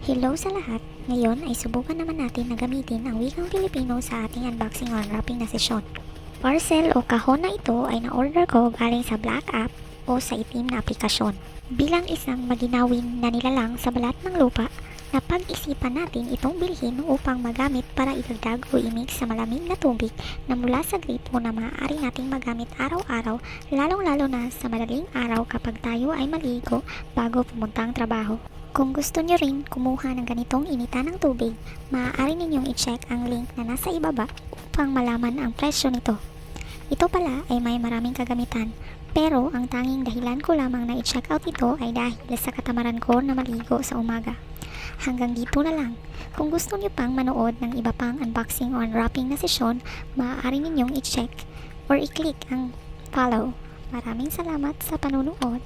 Hello sa lahat! Ngayon ay subukan naman natin na gamitin ang wikang Filipino sa ating unboxing o unwrapping na sesyon. Parcel o kahon na ito ay na-order ko galing sa Black App o sa itim na aplikasyon. Bilang isang maginawin na nilalang sa balat ng lupa, napag-isipan natin itong bilhin upang magamit para idagdag o imix sa malamig na tubig na mula sa gripo na maaari nating magamit araw-araw, lalong-lalo na sa madaling araw kapag tayo ay maligo bago pumuntang trabaho. Kung gusto nyo rin kumuha ng ganitong initan ng tubig, maaari ninyong i-check ang link na nasa ibaba upang malaman ang presyo nito. Ito pala ay may maraming kagamitan, pero ang tanging dahilan ko lamang na i-check out ito ay dahil sa katamaran ko na maligo sa umaga. Hanggang dito na lang. Kung gusto nyo pang manood ng iba pang unboxing o unwrapping na sesyon, maaari ninyong i-check or i-click ang follow. Maraming salamat sa panunood.